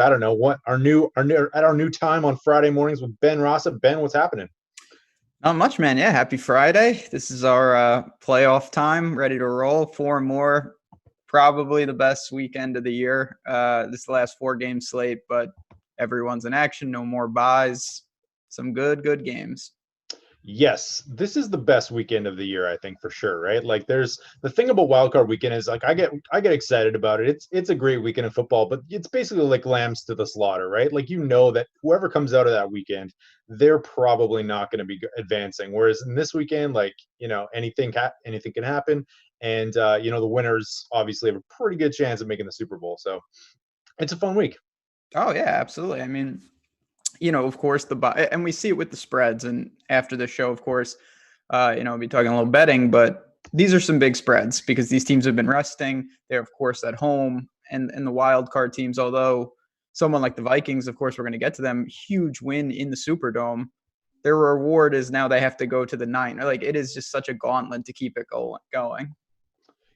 I don't know what our new time on Friday mornings with Ben Rossa. Ben, what's happening? Not much, man. Yeah, happy Friday. This is our playoff time, ready to roll. Four more, probably the best weekend of the year. This last 4 game slate, but everyone's in action. No more buys. Some good games. Yes, this is the best weekend of the year, I think for sure, right? Like there's the thing about wildcard weekend is like I get excited about it. It's a great weekend in football, but it's basically like lambs to the slaughter, right? Like you know that whoever comes out of that weekend, they're probably not going to be advancing. Whereas in this weekend, like, anything can happen, and the winners obviously have a pretty good chance of making the Super Bowl. So, it's a fun week. Oh yeah, absolutely. I mean, of course the buy, and we see it with the spreads. And after the show, of course, we'll be talking a little betting, but these are some big spreads because these teams have been resting. They're of course at home, and the wild card teams, although someone like the Vikings, of course, we're going to get to them, huge win in the Superdome. Their reward is now they have to go to the nine. Like it is just such a gauntlet to keep it going.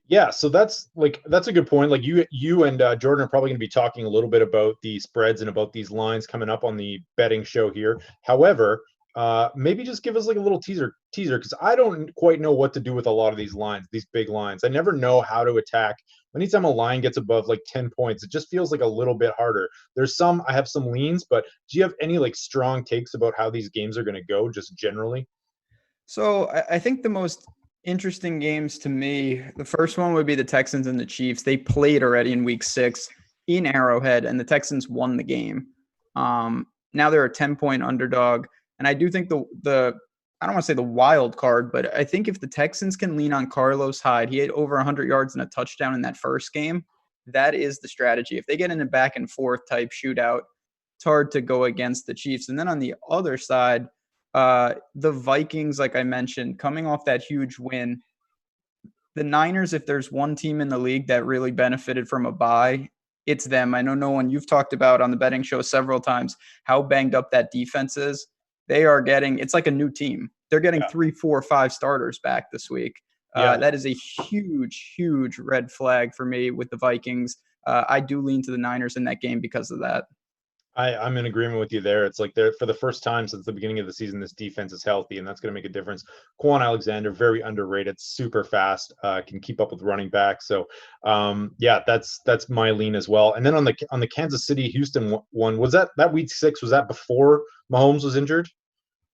Yeah, so that's a good point. Like you and Jordan are probably going to be talking a little bit about the spreads and about these lines coming up on the betting show here. However, maybe just give us like a little teaser because I don't quite know what to do with a lot of these lines, these big lines. I never know how to attack. Anytime a line gets above like 10 points, it just feels like a little bit harder. I have some leans, but do you have any like strong takes about how these games are going to go just generally? So I think the most interesting games to me, the first one would be the Texans and the Chiefs. They played already in week 6 in Arrowhead, and the Texans won the game. Now they're a 10-point underdog. And I do think the I don't want to say the wild card, but I think if the Texans can lean on Carlos Hyde, he had over 100 yards and a touchdown in that first game. That is the strategy. If they get in a back and forth type shootout, it's hard to go against the Chiefs. And then on the other side, the Vikings, like I mentioned, coming off that huge win. The Niners, if there's one team in the league that really benefited from a bye, it's them. I know no one you've talked about on the betting show several times how banged up that defense is. They are getting, it's like a new team. They're getting Yeah. 3, 4, 5 starters back this week. Yeah. That is a huge red flag for me with the Vikings. I do lean to the Niners in that game because of that. I'm in agreement with you there. It's like they're for the first time since the beginning of the season, this defense is healthy, and that's going to make a difference. Quan Alexander, very underrated, super fast, can keep up with running back. So, yeah, that's my lean as well. And then on the Kansas City Houston one, was that week 6? Was that before Mahomes was injured?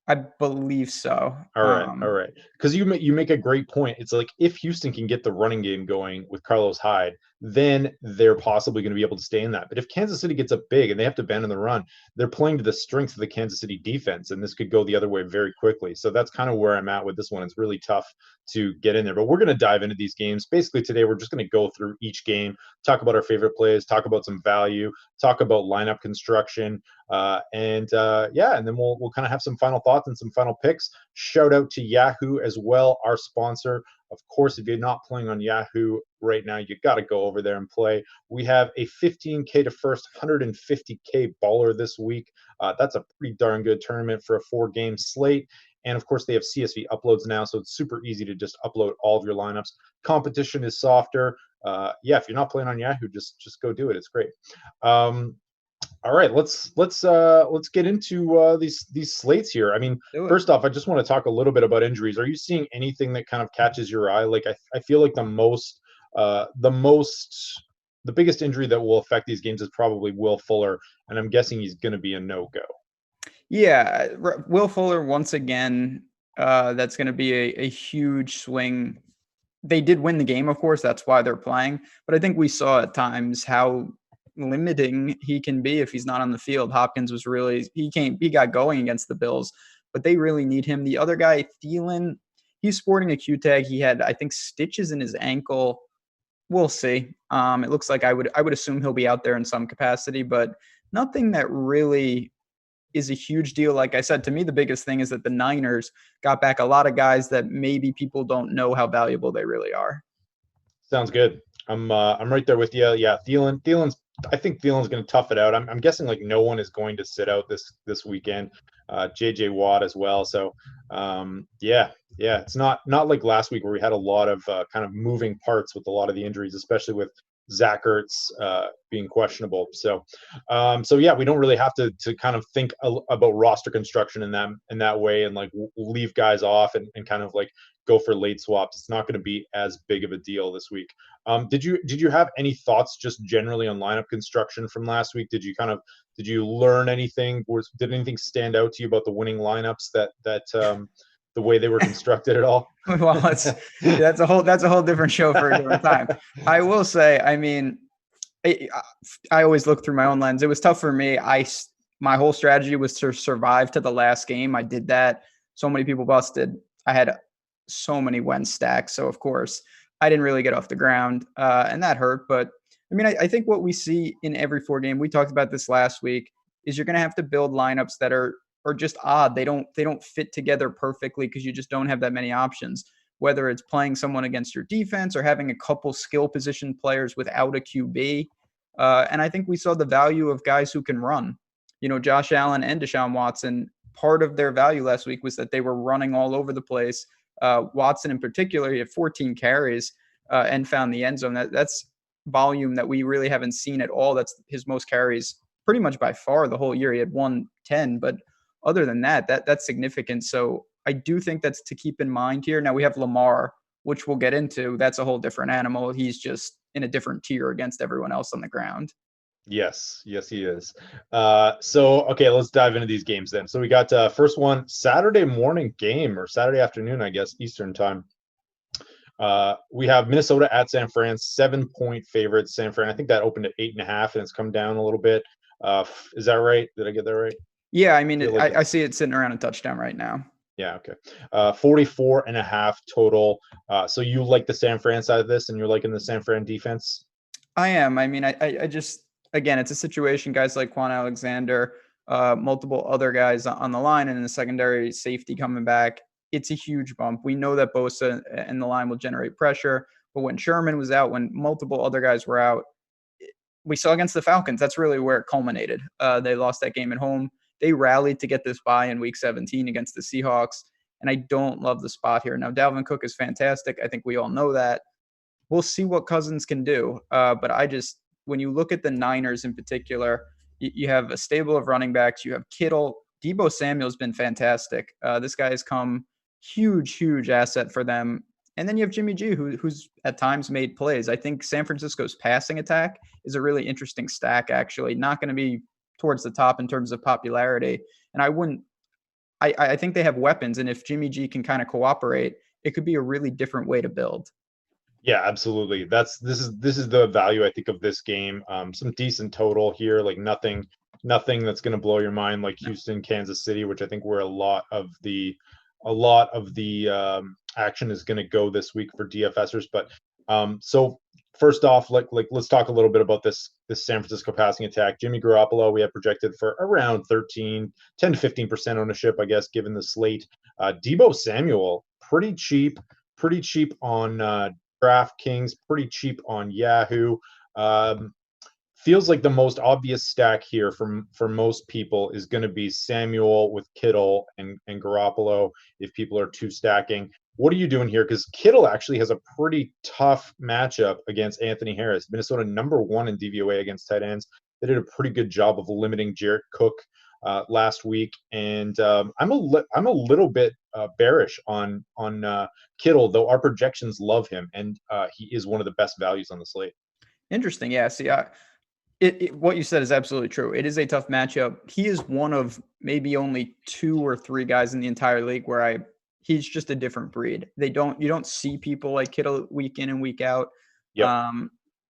I believe so. All right. Because you make a great point. It's like if Houston can get the running game going with Carlos Hyde, then they're possibly going to be able to stay in that. But if Kansas City gets up big and they have to abandon the run, they're playing to the strength of the Kansas City defense, and this could go the other way very quickly. So that's kind of where I'm at with this one. It's really tough to get in there. But we're going to dive into these games. Basically, today we're just going to go through each game, talk about our favorite plays, talk about some value, talk about lineup construction, and then we'll kind of have some final thoughts and some final picks. Shout out to Yahoo as well, our sponsor. Of course, if you're not playing on Yahoo right now, you got to go over there and play. We have a 15K to first, 150K baller this week. That's a pretty darn good tournament for a 4-game slate. And of course, they have CSV uploads now, so it's super easy to just upload all of your lineups. Competition is softer. If you're not playing on Yahoo, just go do it. It's great. All right, let's get into these slates here. I mean, first off, I just want to talk a little bit about injuries. Are you seeing anything that kind of catches your eye? Like I feel like the biggest injury that will affect these games is probably Will Fuller, and I'm guessing he's going to be a no-go. Yeah, Will Fuller once again. That's going to be a huge swing. They did win the game, of course. That's why they're playing. But I think we saw at times how limiting he can be if he's not on the field. Hopkins was really he got going against the Bills, but they really need him. The other guy, Thielen, he's sporting a Q tag. He had, I think, stitches in his ankle. We'll see. It looks like I would assume he'll be out there in some capacity, but nothing that really is a huge deal. Like I said, to me, the biggest thing is that the Niners got back a lot of guys that maybe people don't know how valuable they really are. Sounds good. I'm right there with you. Yeah, I think Thielen's going to tough it out. I'm guessing like no one is going to sit out this weekend. JJ Watt as well. So it's not like last week where we had a lot of kind of moving parts with a lot of the injuries, especially with Zach Ertz being questionable. So yeah, we don't really have to kind of think about roster construction in that way, and like leave guys off and kind of like go for late swaps. It's not going to be as big of a deal this week. Did you have any thoughts just generally on lineup construction from last week? Did you learn anything? Did anything stand out to you about the winning lineups that the way they were constructed at all? Well, that's a whole different show for a different time. I will say, I mean, I always look through my own lens. It was tough for me. My whole strategy was to survive to the last game. I did that. So many people busted. I had so many Wentz stacks. So of course I didn't really get off the ground, and that hurt. But I mean, I think what we see in every 4 game, we talked about this last week, is you're going to have to build lineups that are just odd. They don't fit together perfectly because you just don't have that many options. Whether it's playing someone against your defense or having a couple skill position players without a QB. And I think we saw the value of guys who can run. Josh Allen and Deshaun Watson, part of their value last week was that they were running all over the place. Watson in particular, he had 14 carries and found the end zone. That's volume that we really haven't seen at all. That's his most carries pretty much by far the whole year. He had 110, but other than that's significant. So I do think that's to keep in mind here. Now we have Lamar, which we'll get into. That's a whole different animal. He's just in a different tier against everyone else on the ground. Yes, he is. So okay, let's dive into these games then. So we got first one, Saturday morning game, or Saturday afternoon, I guess, Eastern time. We have Minnesota at San Fran, 7-point favorites. San Fran, I think that opened at 8.5, and it's come down a little bit. Is that right? Did I get that right? Yeah, I mean, I see it sitting around a touchdown right now. Yeah, okay. 44.5 total. So you like the San Fran side of this, and you're liking the San Fran defense? I am. I mean, I just, again, it's a situation, guys like Quan Alexander, multiple other guys on the line, and in the secondary, safety coming back. It's a huge bump. We know that Bosa and the line will generate pressure, but when Sherman was out, when multiple other guys were out, we saw against the Falcons, that's really where it culminated. They lost that game at home. They rallied to get this bye in week 17 against the Seahawks, and I don't love the spot here. Now, Dalvin Cook is fantastic. I think we all know that. We'll see what Cousins can do. But when you look at the Niners in particular, you have a stable of running backs. You have Kittle. Deebo Samuel's been fantastic. This guy has come huge asset for them. And then you have Jimmy G, who's at times made plays. I think San Francisco's passing attack is a really interesting stack, actually. Not going to be towards the top in terms of popularity. And I think they have weapons. And if Jimmy G can kind of cooperate, it could be a really different way to build. Yeah, absolutely. This is the value, I think, of this game. Some decent total here, like nothing that's going to blow your mind, like Houston, Kansas City, which I think where a lot of the action is going to go this week for DFSers. But so first off, like let's talk a little bit about this San Francisco passing attack. Jimmy Garoppolo, we have projected for around 10 to 15% ownership, I guess, given the slate. Deebo Samuel, pretty cheap on DraftKings, pretty cheap on Yahoo. Feels like the most obvious stack here for most people is going to be Samuel with Kittle and Garoppolo if people are two stacking. What are you doing here? Because Kittle actually has a pretty tough matchup against Anthony Harris. Minnesota #1 in DVOA against tight ends. They did a pretty good job of limiting Jared Cook last week, and I'm a little bit bearish on Kittle, though our projections love him, and he is one of the best values on the slate. Interesting, yeah. See, what you said is absolutely true. It is a tough matchup. He is one of maybe only 2 or 3 guys in the entire league where he's just a different breed. You don't see people like Kittle week in and week out. Yep.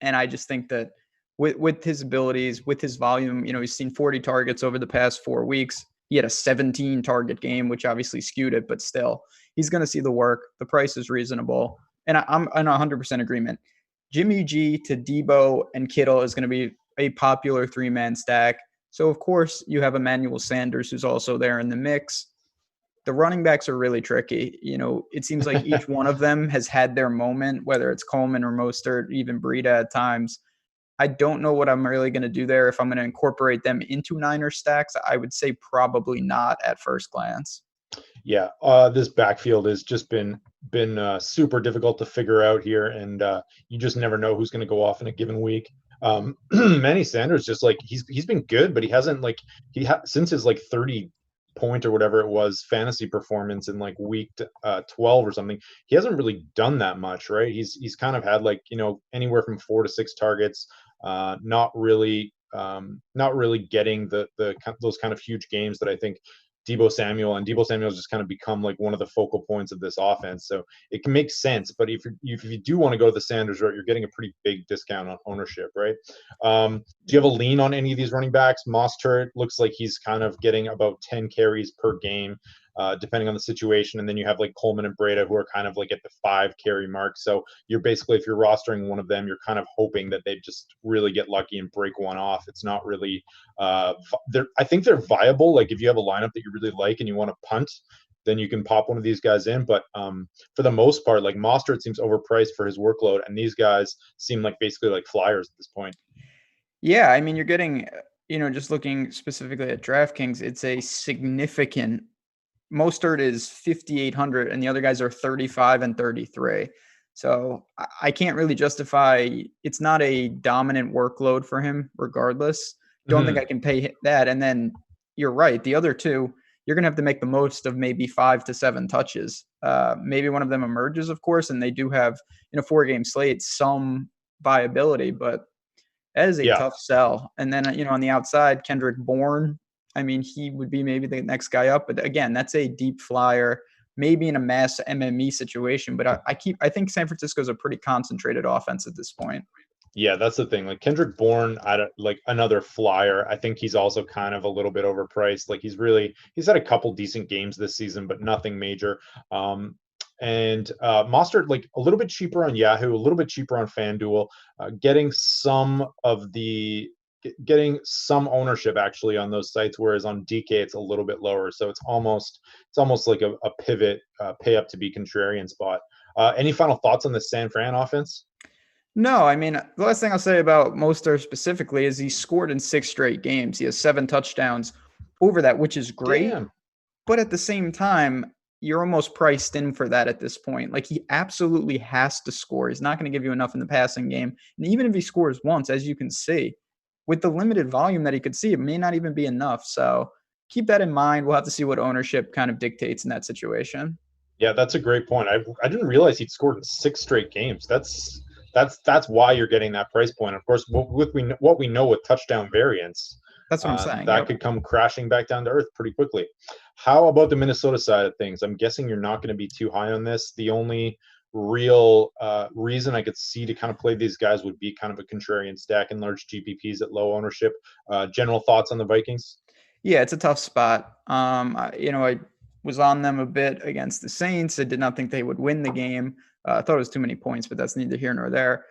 And I just think that with his abilities, with his volume, he's seen 40 targets over the past 4 weeks. He had a 17 target game, which obviously skewed it, but still, he's going to see the work. The price is reasonable. And I'm in 100% agreement. Jimmy G to Deebo and Kittle is going to be a popular 3-man stack. So, of course, you have Emmanuel Sanders, who's also there in the mix. The running backs are really tricky. It seems like each one of them has had their moment, whether it's Coleman or Mostert, even Breida at times. I don't know what I'm really going to do there. If I'm going to incorporate them into Niner stacks, I would say probably not at first glance. Yeah, this backfield has just been been super difficult to figure out here, and you just never know who's going to go off in a given week. Manny Sanders, just like he's been good, but he hasn't like since his like 30 point or whatever it was fantasy performance in like week 12 or something. He hasn't really done that much, right? He's kind of had like anywhere from 4 to 6 targets, not really getting the those kind of huge games that I think Debo Samuel's just kind of become like one of the focal points of this offense. So it can make sense, but if you do want to go to the Sanders route, you're getting a pretty big discount on ownership, right? Do you have a lean on any of these running backs? Mostert looks like he's kind of getting about 10 carries per game, depending on the situation. And then you have like Coleman and Breda, who are kind of like at the 5 carry mark. So you're basically, if you're rostering one of them, you're kind of hoping that they just really get lucky and break one off. It's not really, I think they're viable. Like if you have a lineup that you really like and you want to punt, then you can pop one of these guys in. But for the most part, like Mostert seems overpriced for his workload, and these guys seem like basically like flyers at this point. Yeah, I mean, you're getting, just looking specifically at DraftKings, it's a significant. Mostert is 5,800, and the other guys are 35 and 33. So I can't really justify. It's not a dominant workload for him, regardless. Don't think I can pay that. And then you're right. The other two, you're going to have to make the most of maybe 5 to 7 touches. Maybe one of them emerges, of course, and they do have in a 4-game slate some viability, but that is a Yeah. tough sell. And then, on the outside, Kendrick Bourne, I mean, he would be maybe the next guy up. But again, that's a deep flyer, maybe in a mass MME situation. But I think San Francisco is a pretty concentrated offense at this point. Yeah, that's the thing. Like Kendrick Bourne, like another flyer. I think he's also kind of a little bit overpriced. Like he's had a couple decent games this season, but nothing major. And Mostert, like a little bit cheaper on Yahoo, a little bit cheaper on FanDuel, getting some ownership actually on those sites, whereas on DK it's a little bit lower. So it's almost like a pivot, pay up to be contrarian spot. Any final thoughts on the San Fran offense? No, I mean, the last thing I'll say about Mostert specifically is he scored in 6 straight games. He has 7 touchdowns over that, which is great. Damn. But at the same time, you're almost priced in for that at this point. Like he absolutely has to score. He's not going to give you enough in the passing game. And even if he scores once, as you can see, with the limited volume that he could see, it may not even be enough. So keep that in mind. We'll have to see what ownership kind of dictates in that situation. Yeah, that's a great point. I didn't realize he'd scored in 6 straight games. That's why you're getting that price point. Of course, what we know with touchdown variance, That's what I'm saying. that could come crashing back down to earth pretty quickly. How about the Minnesota side of things? I'm guessing you're not going to be too high on this. The only real reason I could see to kind of play these guys would be kind of a contrarian stack in large GPPs at low ownership. General thoughts on the Vikings? Yeah, it's a tough spot. I was on them a bit against the Saints. I did not think they would win the game. I thought it was too many points, but that's neither here nor there.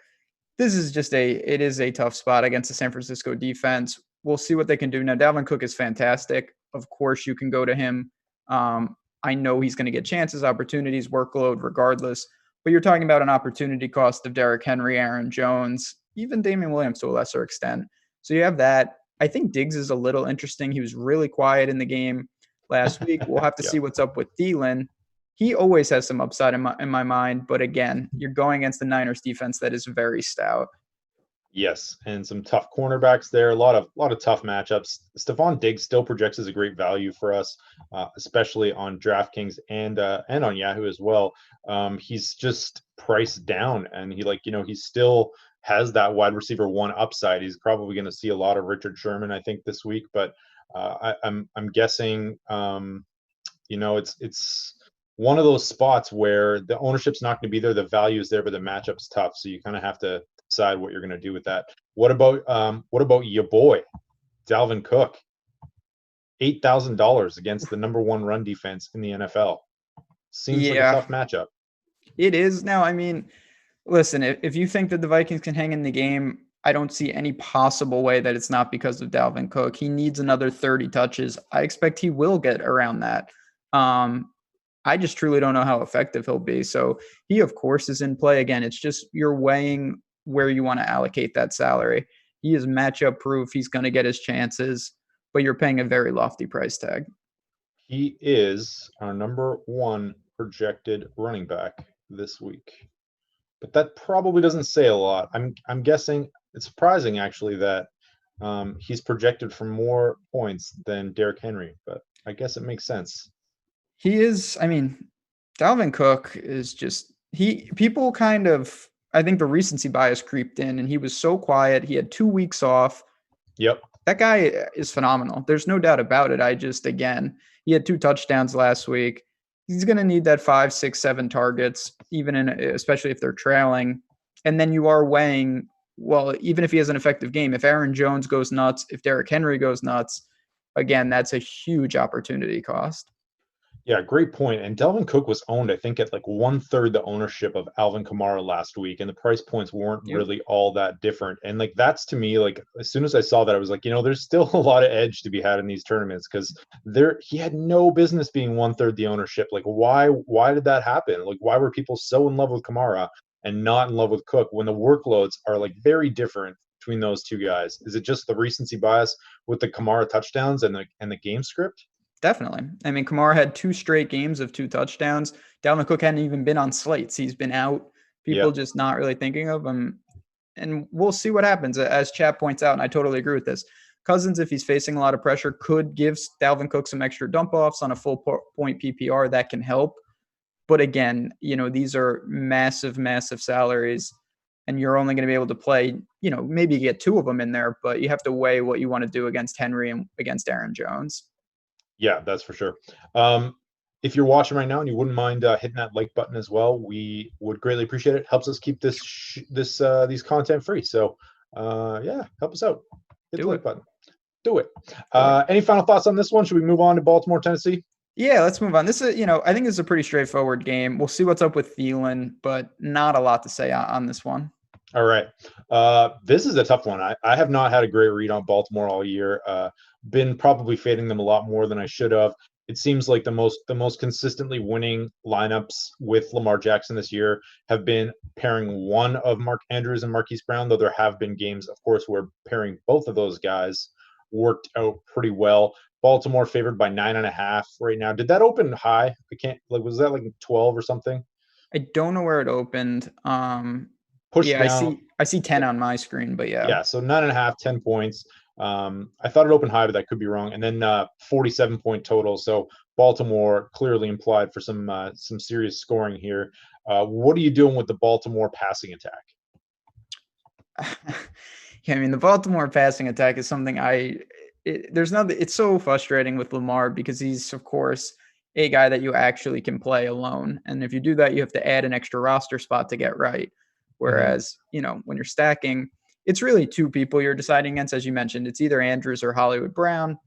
This is it is a tough spot against the San Francisco defense. We'll see what they can do. Now, Dalvin Cook is fantastic. Of course, you can go to him. I know he's going to get chances, opportunities, workload regardless. But you're talking about an opportunity cost of Derrick Henry, Aaron Jones, even Damian Williams to a lesser extent. So you have that. I think Diggs is a little interesting. He was really quiet in the game last week. We'll have to see what's up with Thielen. He always has some upside in my mind. But again, you're going against the Niners defense that is very stout. Yes, and some tough cornerbacks there. A lot of tough matchups. Stephon Diggs still projects as a great value for us, especially on DraftKings and on Yahoo as well. He's just priced down, and he still has that wide receiver 1 upside. He's probably going to see a lot of Richard Sherman, I think, this week. But I'm guessing, it's one of those spots where the ownership's not going to be there, the value is there, but the matchup's tough. So you kind of have to decide what you're going to do with that. What about your boy, Dalvin Cook? $8,000 against the number 1 run defense in the NFL. Seems like a tough matchup. It is. Now, I mean, listen, if you think that the Vikings can hang in the game, I don't see any possible way that it's not because of Dalvin Cook. He needs another 30 touches. I expect he will get around that. I just truly don't know how effective he'll be. So he, of course, is in play. Again, it's just you're weighing where you want to allocate that salary. He is matchup proof. He's going to get his chances, but you're paying a very lofty price tag. He is our number 1 projected running back this week. But that probably doesn't say a lot. I'm guessing it's surprising actually that he's projected for more points than Derrick Henry, but I guess it makes sense. He is, I mean, Dalvin Cook is just people kind of, I think the recency bias creeped in and he was so quiet. He had 2 weeks off. Yep. That guy is phenomenal. There's no doubt about it. Again, he had 2 touchdowns last week. He's going to need that 5, 6, 7 targets, especially if they're trailing. And then you are weighing, well, even if he has an effective game, if Aaron Jones goes nuts, if Derrick Henry goes nuts, again, that's a huge opportunity cost. Yeah, great point. And Dalvin Cook was owned, I think, at like 1/3 the ownership of Alvin Kamara last week, and the price points weren't Yep. really all that different. And like that's to me, like as soon as I saw that, I was like, there's still a lot of edge to be had in these tournaments because he had no business being 1/3 the ownership. Like why did that happen? Like why were people so in love with Kamara and not in love with Cook when the workloads are like very different between those two guys? Is it just the recency bias with the Kamara touchdowns and the game script? Definitely. I mean, Kamara had 2 straight games of 2 touchdowns. Dalvin Cook hadn't even been on slates. He's been out. Yeah. People just not really thinking of him. And we'll see what happens. As Chap points out, and I totally agree with this, Cousins, if he's facing a lot of pressure, could give Dalvin Cook some extra dump offs on a full point PPR. That can help. But again, these are massive, massive salaries. And you're only going to be able to play, maybe get 2 of them in there, but you have to weigh what you want to do against Henry and against Aaron Jones. Yeah, that's for sure. If you're watching right now and you wouldn't mind hitting that like button as well, we would greatly appreciate it. Helps us keep these content free. So yeah, help us out. Hit the like button. Do it. Any final thoughts on this one? Should we move on to Baltimore, Tennessee? Yeah, let's move on. This is, I think this is a pretty straightforward game. We'll see what's up with Thielen, but not a lot to say on this one. All right. This is a tough one. I have not had a great read on Baltimore all year. Been probably fading them a lot more than I should have. It seems like the most consistently winning lineups with Lamar Jackson this year have been pairing one of Mark Andrews and Marquise Brown, though there have been games, of course, where pairing both of those guys worked out pretty well. Baltimore favored by 9.5 right now. Did that open high? Was that like 12 or something? I don't know where it opened. Push down. I see 10 on my screen, but yeah. Yeah, so 9.5, 10 points. I thought it opened high, but that could be wrong. And then 47-point total. So Baltimore clearly implied for some serious scoring here. What are you doing with the Baltimore passing attack? Yeah, I mean, the Baltimore passing attack is something it's so frustrating with Lamar because he's, of course, a guy that you actually can play alone. And if you do that, you have to add an extra roster spot to get right. Whereas, when you're stacking, it's really 2 people you're deciding against, as you mentioned. It's either Andrews or Hollywood Brown.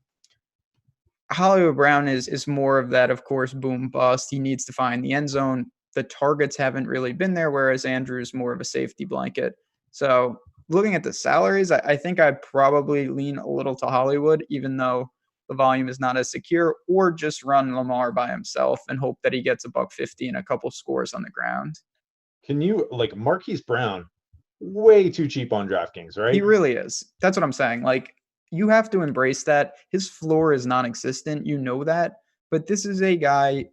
Hollywood Brown is more of that, of course, boom bust. He needs to find the end zone. The targets haven't really been there, whereas Andrews more of a safety blanket. So looking at the salaries, I think I'd probably lean a little to Hollywood, even though the volume is not as secure, or just run Lamar by himself and hope that he gets $150 and a couple scores on the ground. Can you, like, Marquise Brown, way too cheap on DraftKings, right? He really is. That's what I'm saying. Like, you have to embrace that. His floor is non-existent. You know that. But this is a guy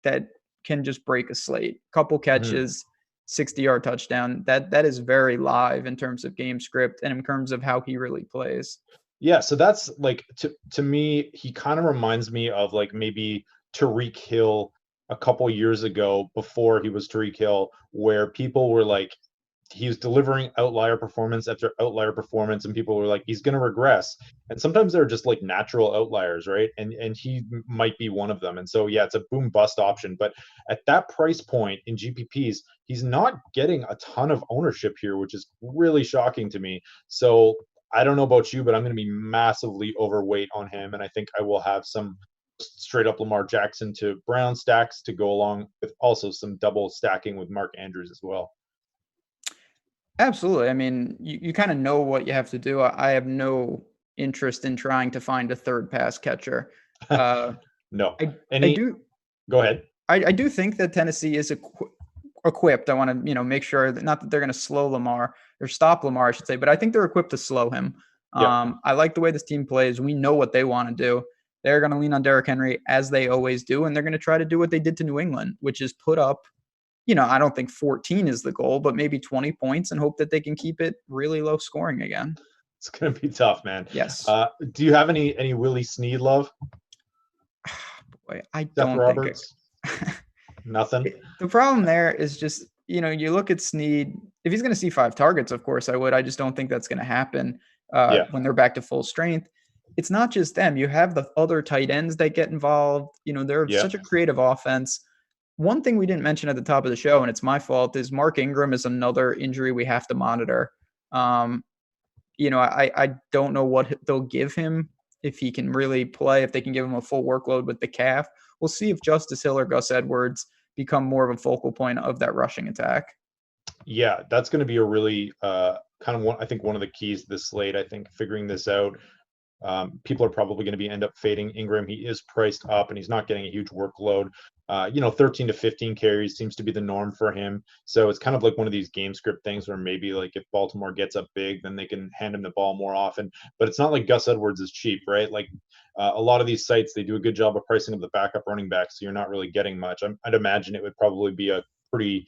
that can just break a slate. Couple catches, 60-yard touchdown. That is very live in terms of game script and in terms of how he really plays. Yeah, so that's like to me, he kind of reminds me of like maybe Tyreek Hill a couple years ago before he was Tyreek Hill, where people were like, he was delivering outlier performance after outlier performance, and people were like, he's going to regress. And sometimes they're just like natural outliers, right? And he might be one of them. And so, yeah, it's a boom bust option. But at that price point in GPPs, he's not getting a ton of ownership here, which is really shocking to me. So I don't know about you, but I'm going to be massively overweight on him. And I think I will have some straight up Lamar Jackson to Brown stacks to go along with also some double stacking with Mark Andrews as well. Absolutely. I mean, you kind of know what you have to do. I have no interest in trying to find a third pass catcher. No. I do. Go ahead. I do think that Tennessee is equipped. I want to, make sure that not that they're going to slow Lamar or stop Lamar, I should say, but I think they're equipped to slow him. Yeah. I like the way this team plays. We know what they want to do. they're going to lean on Derrick Henry as they always do, and they're going to try to do what they did to New England, which is put up, I don't think 14 is the goal, but maybe 20 points and hope that they can keep it really low scoring again. It's going to be tough, man. Yes. Do you have any Willie Snead love? Boy, I Seth don't Roberts? think Nothing? The problem there is just, you look at Snead. If he's going to see 5 targets, of course I would. I just don't think that's going to happen when they're back to full strength. It's not just them. You have the other tight ends that get involved. They're such a creative offense. One thing we didn't mention at the top of the show, and it's my fault, is Mark Ingram is another injury we have to monitor. I don't know what they'll give him, if he can really play, if they can give him a full workload with the calf. We'll see if Justice Hill or Gus Edwards become more of a focal point of that rushing attack. Yeah, that's going to be a really kind of one of the keys this slate. I think figuring this out. People are probably going to end up fading Ingram. He is priced up and he's not getting a huge workload. 13 to 15 carries seems to be the norm for him. So it's kind of like one of these game script things where maybe like if Baltimore gets up big, then they can hand him the ball more often. But it's not like Gus Edwards is cheap, right? Like a lot of these sites, they do a good job of pricing up the backup running back, so you're not really getting much. I'd imagine it would probably be a pretty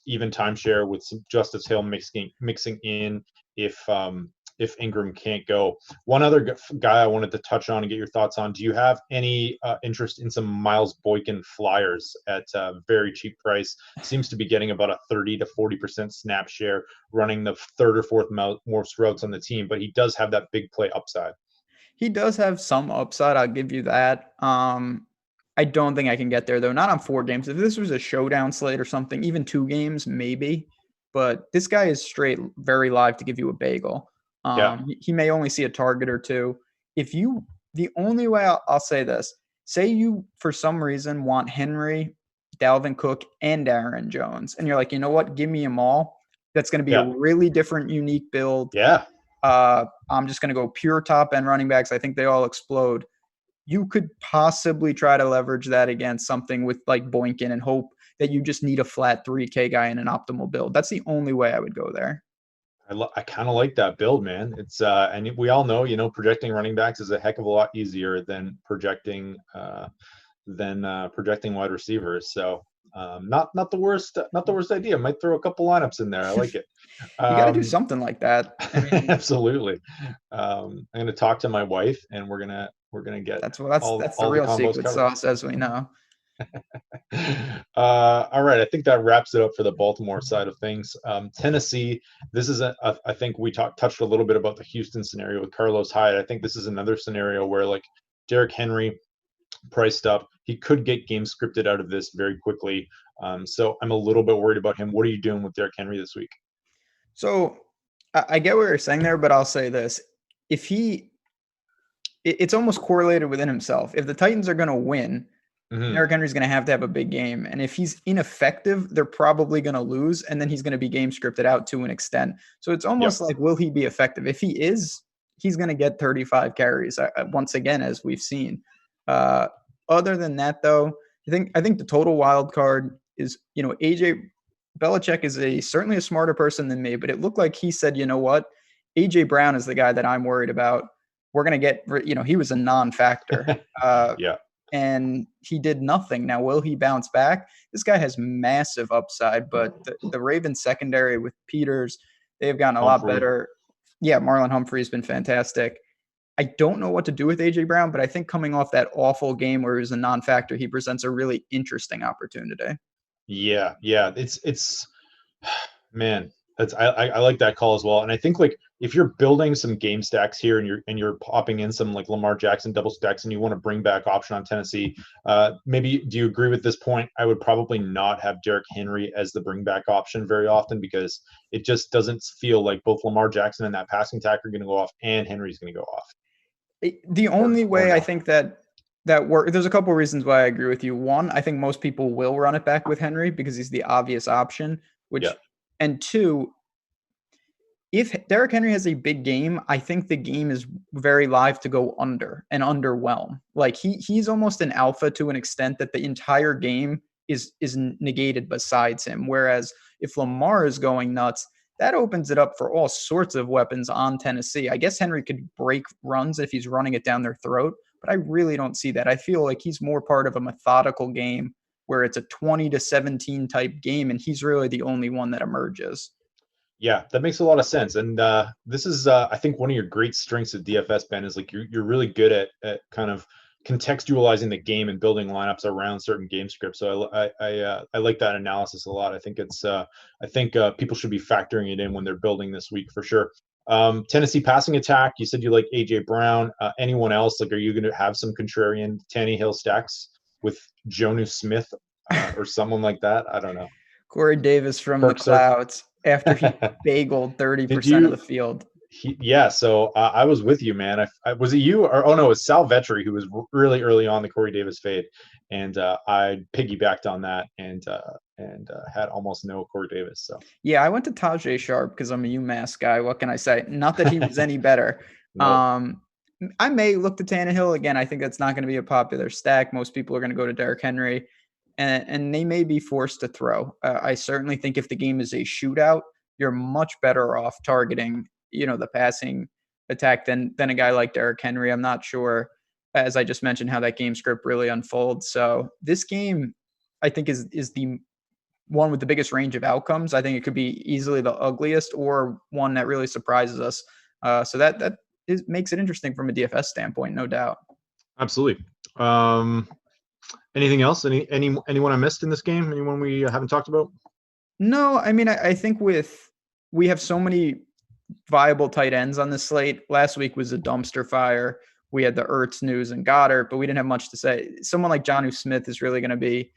even timeshare with some Justice Hill mixing in if Ingram can't go. One other guy I wanted to touch on and get your thoughts on. Do you have any interest in some Miles Boykin flyers at a very cheap price? Seems to be getting about a 30 to 40% snap share, running the third or fourth most routes on the team, but he does have that big play upside. He does have some upside. I'll give you that. I don't think I can get there, though. Not on 4 games. If this was a showdown slate or something, even 2 games, maybe. But this guy is straight very live to give you a bagel. He may only see a target or 2. The only way I'll say this, say you, for some reason, want Henry, Dalvin Cook, and Aaron Jones, and you're like, you know what, give me them all. That's going to be a really different, unique build. Yeah. I'm just going to go pure top end running backs. I think they all explode. You could possibly try to leverage that against something with like Boykin and hope that you just need a flat 3K guy in an optimal build. That's the only way I would go there. I kind of like that build, man. It's and we all know, projecting running backs is a heck of a lot easier than projecting wide receivers. So not the worst idea. Might throw a couple lineups in there. I like it. You got to do something like that. I mean, absolutely. I'm going to talk to my wife, and we're gonna get that's the real secret sauce, as we know. All right, I think that wraps it up for the Baltimore side of things. Tennessee, this is I think we touched a little bit about the Houston scenario with Carlos Hyde. I think this is another scenario where like Derrick Henry priced up, he could get game scripted out of this very quickly. So I'm a little bit worried about him. What are you doing with Derrick Henry this week? So I get what you're saying there, but I'll say this: it's almost correlated within himself. If the Titans are going to win, Derrick Henry's going to have a big game. And if he's ineffective, they're probably going to lose. And then he's going to be game scripted out to an extent. So it's almost like, will he be effective? If he is, he's going to get 35 carries once again, as we've seen. Other than that, though, I think the total wild card is, AJ Belichick is certainly a smarter person than me, but it looked like he said, you know what? AJ Brown is the guy that I'm worried about. We're going to get, he was a non-factor. And he did nothing. Now, will he bounce back? This guy has massive upside, but the Ravens secondary with Peters, they've gotten a lot better. Yeah, Marlon Humphrey has been fantastic. I don't know what to do with A.J. Brown, but I think coming off that awful game where he was a non-factor, he presents a really interesting opportunity. Yeah. It's man, I like that call as well. And I think like if you're building some game stacks here and you're popping in some like Lamar Jackson double stacks and you want to bring back option on Tennessee, maybe do you agree with this point? I would probably not have Derrick Henry as the bring back option very often because it just doesn't feel like both Lamar Jackson and that passing attack are going to go off and Henry's going to go off. The only way I think that work, there's a couple of reasons why I agree with you. One, I think most people will run it back with Henry because he's the obvious option, and 2, if Derrick Henry has a big game, I think the game is very live to go under and underwhelm. Like he's almost an alpha to an extent that the entire game is negated besides him. Whereas if Lamar is going nuts, that opens it up for all sorts of weapons on Tennessee. I guess Henry could break runs if he's running it down their throat, but I really don't see that. I feel like he's more part of a methodical game where it's a 20-17 type game, and he's really the only one that emerges. Yeah, that makes a lot of sense. And this is, I think, one of your great strengths of DFS, Ben, is like you're really good at kind of contextualizing the game and building lineups around certain game scripts. So I like that analysis a lot. I think people should be factoring it in when they're building this week for sure. Tennessee passing attack. You said you like AJ Brown. Anyone else? Like, are you going to have some contrarian Tannehill stacks with Jonu Smith or someone like that? I don't know. Corey Davis from the clouds after he bageled 30% of the field. So I was with you, man. Was it you or no? It was Sal Vetri who was really early on the Corey Davis fade, and I piggybacked on that and had almost no Corey Davis. So yeah, I went to Tajay Sharp because I'm a UMass guy. What can I say? Not that he was any better. Nope. I may look to Tannehill again. I think that's not going to be a popular stack. Most people are going to go to Derrick Henry. And they may be forced to throw. I certainly think if the game is a shootout, you're much better off targeting, the passing attack than a guy like Derrick Henry. I'm not sure, as I just mentioned, how that game script really unfolds. So this game, I think, is the one with the biggest range of outcomes. I think it could be easily the ugliest or one that really surprises us. So that makes it interesting from a DFS standpoint, no doubt. Absolutely. Anything else? Anyone I missed in this game? Anyone we haven't talked about? No, I mean, I think we have so many viable tight ends on the slate. Last week was a dumpster fire. We had the Ertz news and Goddard, but we didn't have much to say. Someone like Jonnu Smith is really going to be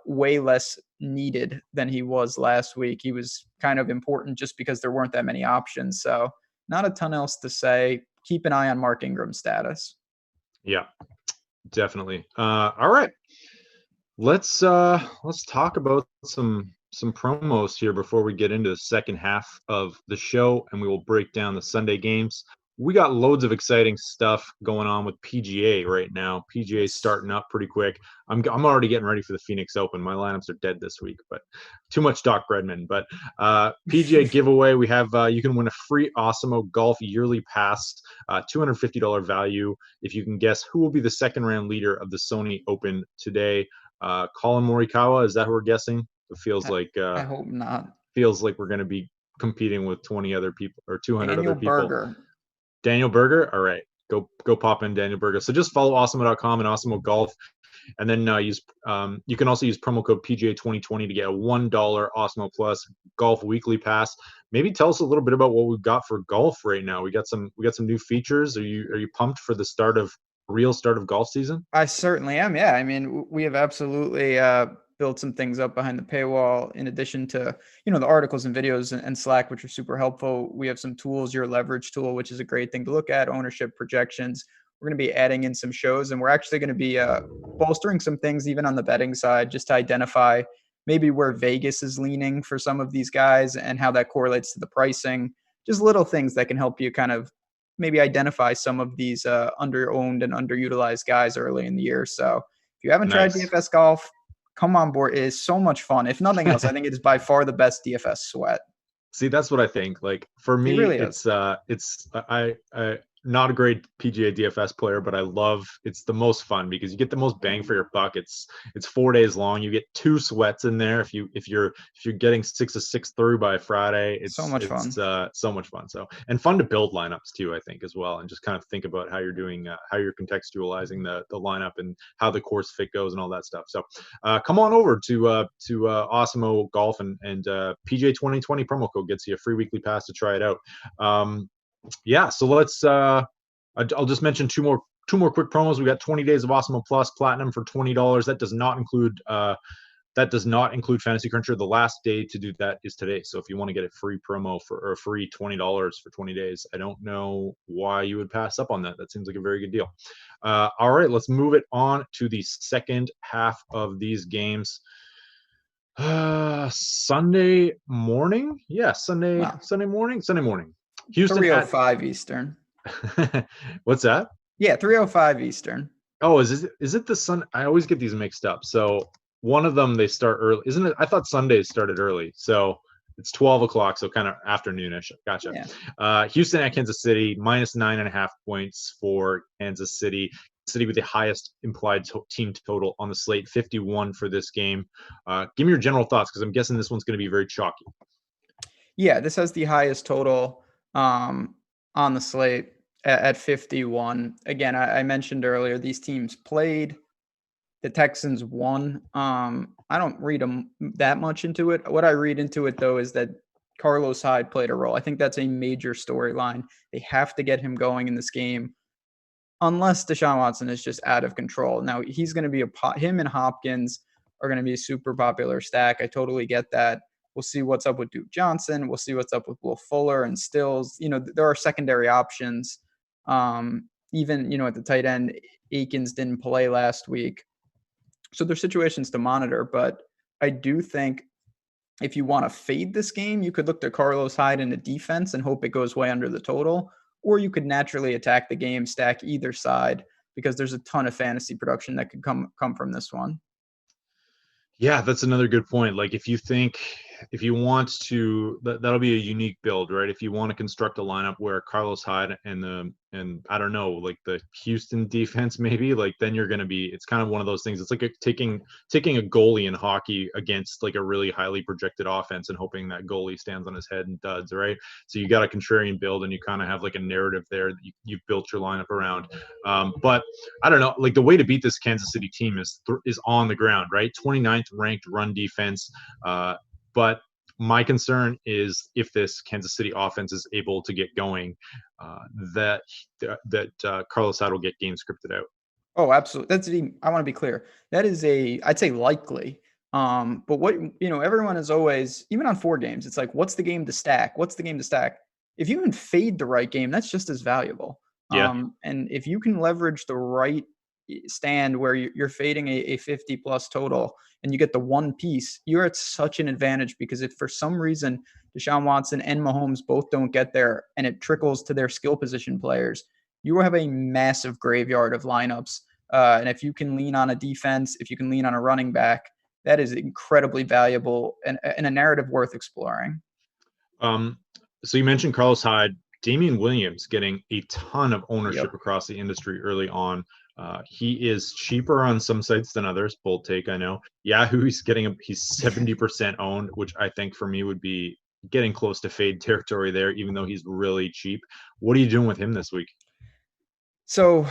way less needed than he was last week. He was kind of important just because there weren't that many options. So not a ton else to say. Keep an eye on Mark Ingram's status. Yeah. Definitely. All right. Let's talk about some promos here before we get into the second half of the show, and we will break down the Sunday games. We got loads of exciting stuff going on with PGA right now. PGA starting up pretty quick. I'm already getting ready for the Phoenix Open. My lineups are dead this week, but too much Doc Redman. But PGA giveaway, we have you can win a free Awesemo Golf yearly pass, $250 value if you can guess who will be the second round leader of the Sony Open today. Colin Morikawa, is that who we're guessing? It feels like I hope not. Feels like we're going to be competing with 20 other people or 200 Daniel other people. Berger. Daniel Berger. All right. Go pop in Daniel Berger. So just follow Awesemo.com and Awesemo Golf. And then you can also use promo code PGA2020 to get a $1 Awesemo Plus Golf Weekly Pass. Maybe tell us a little bit about what we've got for golf right now. We got some new features. Are you pumped for the real start of golf season? I certainly am. Yeah. I mean, we have absolutely built some things up behind the paywall in addition to, the articles and videos and Slack, which are super helpful. We have some tools, your leverage tool, which is a great thing to look at, ownership projections. We're going to be adding in some shows, and we're actually going to be bolstering some things even on the betting side, just to identify maybe where Vegas is leaning for some of these guys and how that correlates to the pricing. Just little things that can help you kind of maybe identify some of these under-owned and underutilized guys early in the year. So if you haven't tried DFS golf, come on board. It is so much fun. If nothing else, I think it is by far the best DFS sweat. See, that's what I think. Like for me, it's not a great PGA DFS player, but it's the most fun because you get the most bang for your buck. It's 4 days long. You get 2 sweats in there. If you're getting 6 of 6 through by Friday, it's so much fun. So much fun. So, and fun to build lineups too, I think, as well. And just kind of think about how you're doing, how you're contextualizing the lineup and how the course fit goes and all that stuff. So come on over to Awesemo Golf and PGA 2020 promo code gets you a free weekly pass to try it out. Yeah, so let's I'll just mention two more quick promos. We got 20 days of Awesemo Plus Platinum for $20. That does not include Fantasy Cruncher. The last day to do that is today. So if you want to get a free promo or a free $20 for 20 days, I don't know why you would pass up on that. That seems like a very good deal. All right, let's move it on to the second half of these games. Sunday morning? Yeah, Sunday morning. Houston 3:05 Eastern. What's that? Yeah, 3:05 Eastern. Oh, is it the Sun? I always get these mixed up. So one of them they start early, isn't it? I thought Sundays started early. So It's 12 o'clock, so kind of afternoonish. Gotcha. Yeah. Houston at Kansas City, minus 9.5 points for Kansas City. City with the highest implied team total on the slate, 51 for this game. Give me your general thoughts, because I'm guessing this one's going to be very chalky. Yeah, this has the highest total on the slate at 51. Again, I mentioned earlier these teams played. The Texans won. I don't read them that much into it. What I read into it, though, is that Carlos Hyde played a role. I think that's a major storyline. They have to get him going in this game, unless Deshaun Watson is just out of control. Now, he's going to be him and Hopkins are going to be a super popular stack. I totally get that. We'll see what's up with Duke Johnson. We'll see what's up with Will Fuller and Stills. There are secondary options. Even, at the tight end, Akins didn't play last week. So there's situations to monitor, but I do think if you want to fade this game, you could look to Carlos Hyde in the defense and hope it goes way under the total, or you could naturally attack the game, stack either side, because there's a ton of fantasy production that could come from this one. Yeah, that's another good point. Like if you want to, that'll be a unique build, right? If you want to construct a lineup where Carlos Hyde and I don't know, like the Houston defense, maybe, like then you're going to be, it's kind of one of those things. It's like taking a goalie in hockey against like a really highly projected offense and hoping that goalie stands on his head and duds, right? So you got a contrarian build and you kind of have like a narrative there that you've built your lineup around. But I don't know, like the way to beat this Kansas City team is on the ground, right? 29th ranked run defense. But my concern is if this Kansas City offense is able to get going, that Carlos Hyde will get game scripted out. Oh, absolutely. I want to be clear. That is I'd say likely. But what, everyone is always, even on 4 games, it's like, what's the game to stack? What's the game to stack? If you can fade the right game, that's just as valuable. Yeah. And if you can leverage the right stand where you're fading a 50 plus total and you get the one piece, you're at such an advantage, because if for some reason Deshaun Watson and Mahomes both don't get there and it trickles to their skill position players, you will have a massive graveyard of lineups. And if you can lean on a defense, if you can lean on a running back, that is incredibly valuable and a narrative worth exploring. So you mentioned Carlos Hyde. Damian Williams getting a ton of ownership Yep. across the industry early on. He is cheaper on some sites than others. Bold take, I know. Yahoo, he's 70% owned, which I think for me would be getting close to fade territory there, even though he's really cheap. What are you doing with him this week? So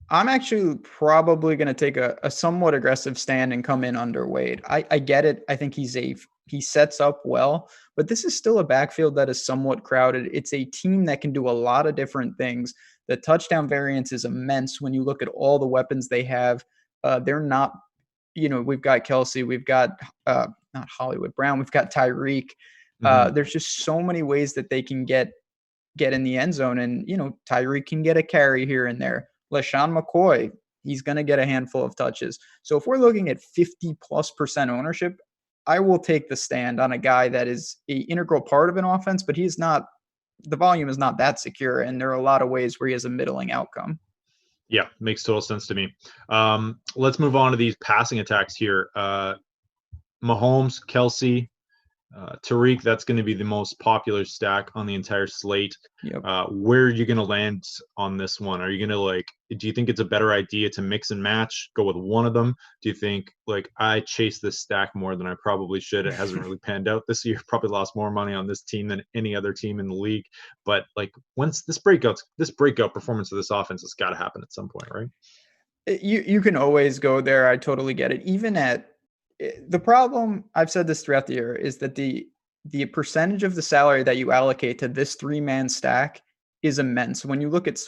I'm actually probably going to take a somewhat aggressive stand and come in underweight. I get it. I think he sets up well, but this is still a backfield that is somewhat crowded. It's a team that can do a lot of different things. The touchdown variance is immense when you look at all the weapons they have. They're not, we've got Kelsey, we've got not Hollywood Brown, we've got Tyreek. There's just so many ways that they can get in the end zone, and Tyreek can get a carry here and there. LaShawn McCoy, he's going to get a handful of touches. So if we're looking at 50+% ownership, I will take the stand on a guy that is an integral part of an offense, but the volume is not that secure, and there are a lot of ways where he has a middling outcome. Yeah, makes total sense to me. Let's move on to these passing attacks here. Mahomes, Kelsey, Tariq, that's going to be the most popular stack on the entire slate. Yep. Where are you going to land on this one? Are you going to do you think it's a better idea to mix and match, go with one of them? Do you think I chase this stack more than I probably should? It hasn't really panned out this year. Probably lost more money on this team than any other team in the league. But once this breakout performance of this offense has got to happen at some point, right? You can always go there. I totally get it. Even at the problem, I've said this throughout the year, is that the percentage of the salary that you allocate to this 3-man stack is immense. When you look at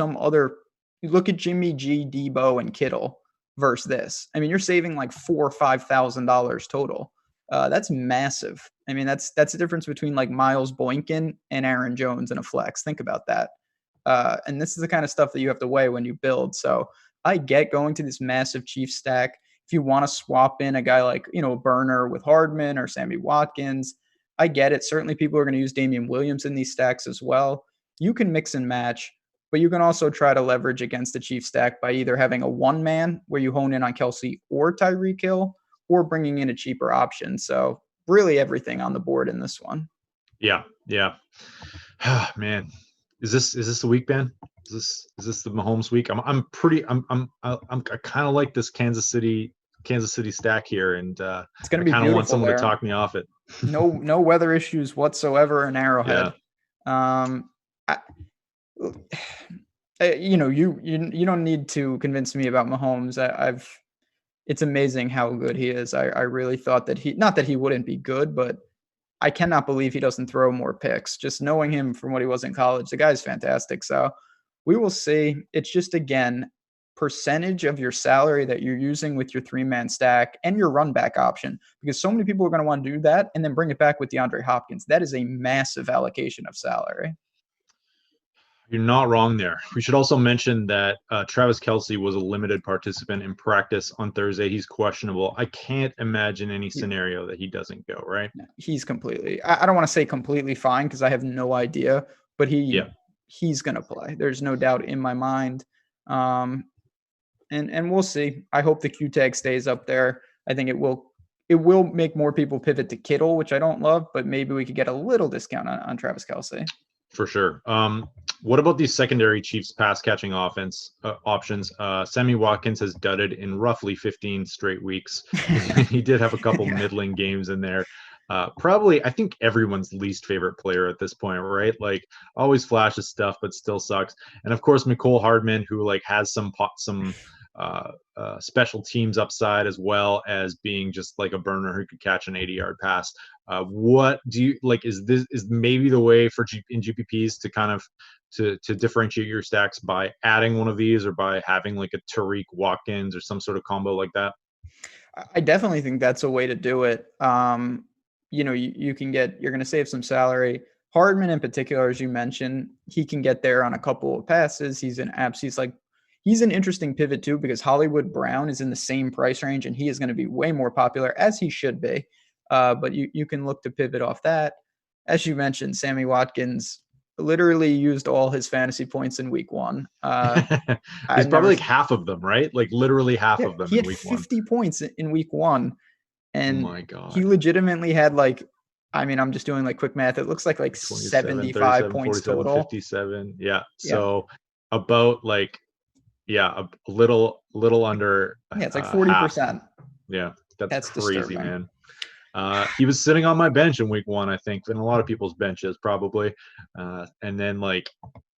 you look at Jimmy G, Debo, and Kittle versus this. I mean, you're saving like $4,000 or $5,000 total. That's massive. I mean, that's the difference between like Miles Boykin and Aaron Jones in a flex. Think about that. And this is the kind of stuff that you have to weigh when you build. So I get going to this massive Chiefs stack. If you want to swap in a guy like, Burner with Hardman or Sammy Watkins, I get it. Certainly people are going to use Damian Williams in these stacks as well. You can mix and match, but you can also try to leverage against the Chiefs stack by either having a one-man where you hone in on Kelsey or Tyreek Hill, or bringing in a cheaper option. So really everything on the board in this one. Yeah, yeah. Man, is this the week, Ben? Is this the Mahomes week? I kind of like this Kansas City stack here, and It's going I to be kind of want beautiful someone to there. talk me off it. No weather issues whatsoever in Yeah, Arrowhead. Um, I, you don't need to convince me about Mahomes. I've it's amazing how good he is. I really thought that not that he wouldn't be good, but I cannot believe he doesn't throw more picks. Just knowing him from what he was in college, the guy's fantastic. So we will see. It's just, again, percentage of your salary that you're using with your 3-man stack and your run back option, because so many people are going to want to do that and then bring it back with DeAndre Hopkins. That is a massive allocation of salary. you're not wrong there. We should also mention that Travis Kelce was a limited participant in practice on Thursday. He's questionable. I can't imagine any scenario that he doesn't go, right? He's completely, I don't want to say completely fine because I have no idea, but Yeah, he's going to play. There's no doubt in my mind. And we'll see. I hope the Q tag stays up there. I think it will make more people pivot to Kittle, which I don't love, but maybe we could get a little discount on Travis Kelce. for sure. What about these secondary Chiefs pass catching offense options? Sammy Watkins has dudded in roughly 15 straight weeks. He did have a couple Yeah. middling games in there. Probably, I think everyone's least favorite player at this point, right? Like, always flashes stuff, but still sucks. And of course, Nicole Hardman, who like has some special teams upside, as well as being just like a burner who could catch an 80-yard pass. What do you like? Is maybe the way for in GPPs to kind of to differentiate your stacks by adding one of these, or by having like a Tariq Watkins or some sort of combo like that? I definitely think that's a way to do it. You can you're going to save some salary. Hardman in particular, as you mentioned, he can get there on a couple of passes. He's an interesting pivot too, because Hollywood Brown is in the same price range and he is going to be way more popular, as he should be. But you can look to pivot off that. As you mentioned, Sammy Watkins literally used all his fantasy points in week one. He's I've probably never like half of them, right? Like literally half Yeah, of them he in had week one. 50 points in week one, and My he God. legitimately had I'm just doing like quick math. It looks like 27, 75 37, points 47, total. 57. Yeah. Yeah. So about like, yeah, a little under Yeah, it's like half. 40%. Yeah. That's That's crazy, disturbing. man. He was sitting on my bench in week one, I think, and a lot of people's benches probably. And then like,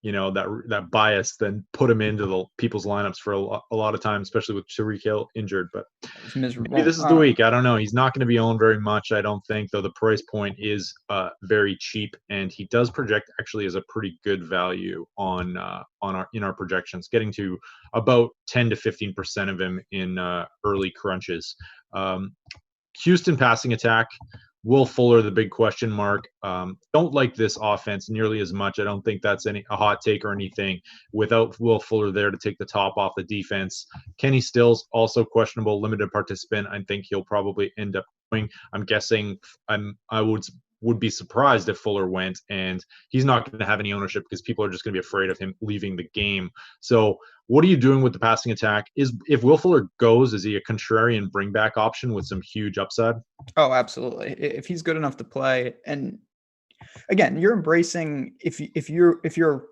that bias then put him into the people's lineups for a lot of time, especially with Tariq Hill injured. But It was maybe miserable. this is the week. I don't know. He's not going to be owned very much, I don't think, though the price point is very cheap, and he does project actually as a pretty good value on our projections, getting to about 10 to 15% of him in early crunches. Um, Houston passing attack. Will Fuller, the big question mark. Don't like this offense nearly as much. I don't think that's a hot take or anything. Without Will Fuller there to take the top off the defense, Kenny Stills also questionable, limited participant. I think he'll probably end up going. I'm guessing. I would be surprised if Fuller went, and he's not going to have any ownership because people are just going to be afraid of him leaving the game. So what are you doing with the passing attack? If Will Fuller goes, is he a contrarian bring back option with some huge upside? Oh, absolutely. If he's good enough to play, and again, you're embracing if you're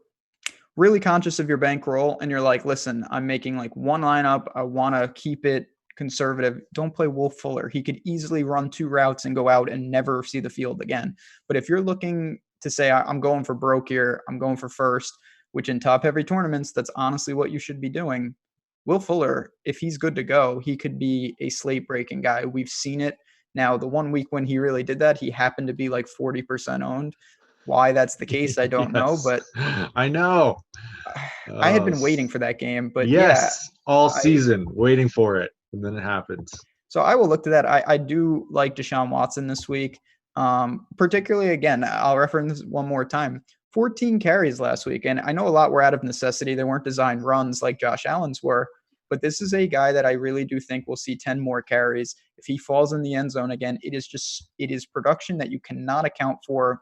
really conscious of your bankroll and you're like, listen, I'm making like one lineup. I want to keep it conservative. Don't play Wolf Fuller. He could easily run 2 routes and go out and never see the field again. But if you're looking to say, I'm going for broke here, I'm going for first, which in top heavy tournaments, that's honestly what you should be doing. Will Fuller, if he's good to go, he could be a slate breaking guy. We've seen it. Now, the 1 week when he really did that, he happened to be like 40% owned. Why that's the case, I don't know, Yes, but I know. I had been waiting for that game, but yeah, Yes, all I season waiting for it, and then it happens. so I will look to that. I do like Deshaun Watson this week. Particularly, again, I'll reference one more time. 14 carries last week, and I know a lot were out of necessity. They weren't designed runs like Josh Allen's were, but this is a guy that I really do think will see 10 more carries. If he falls in the end zone again, it is production that you cannot account for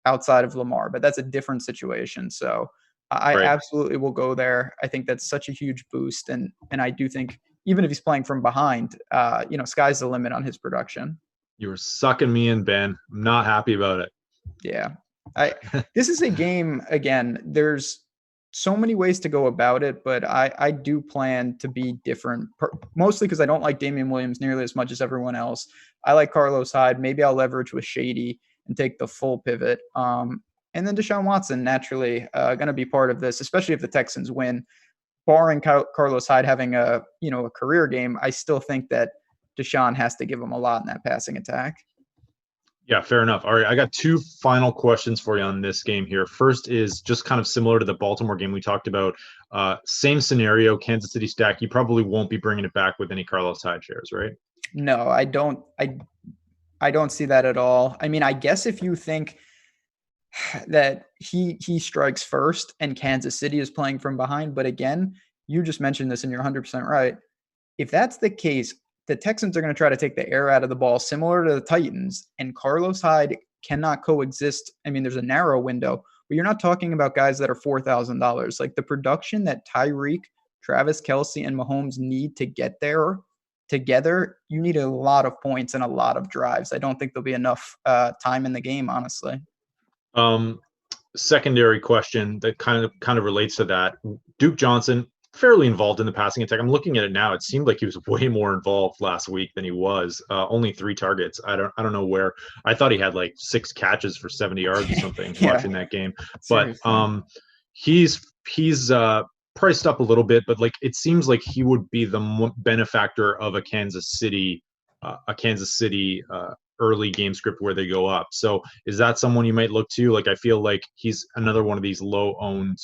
outside of Lamar, but that's a different situation. So I Right. absolutely will go there. I think that's such a huge boost, and I do think even if he's playing from behind, sky's the limit on his production. You were sucking me in, Ben. I'm not happy about it. Yeah. This is a game, again, there's so many ways to go about it, but I do plan to be different, mostly because I don't like Damian Williams nearly as much as everyone else. I like Carlos Hyde. Maybe I'll leverage with Shady and take the full pivot. And then Deshaun Watson, naturally, going to be part of this, especially if the Texans win. Barring Carlos Hyde having a career game, I still think that Deshaun has to give him a lot in that passing attack. Yeah, fair enough. All right, I got two final questions for you on this game here. First is just kind of similar to the Baltimore game we talked about. Same scenario, Kansas City stack. You probably won't be bringing it back with any Carlos Hyde shares, right? No, I don't. I don't see that at all. I mean, I guess if you think that he strikes first and Kansas City is playing from behind, but again, you just mentioned this and you're 100% right. If that's the case, the Texans are going to try to take the air out of the ball, similar to the Titans, and Carlos Hyde cannot coexist. I mean, there's a narrow window, but you're not talking about guys that are $4,000. Like the production that Tyreek, Travis Kelce, and Mahomes need to get there together, you need a lot of points and a lot of drives. I don't think there'll be enough time in the game, honestly. Um, Secondary question that kind of relates to that. Duke Johnson, fairly involved in the passing attack. I'm looking at it now. It seemed like he was way more involved last week than he was. Only 3 targets. I don't know where. I thought he had like 6 catches for 70 yards or something Yeah, watching that game. But seriously. he's priced up a little bit, but like it seems like he would be the benefactor of a Kansas City early game script where they go up. So is that someone you might look to? Like I feel like he's another one of these low owned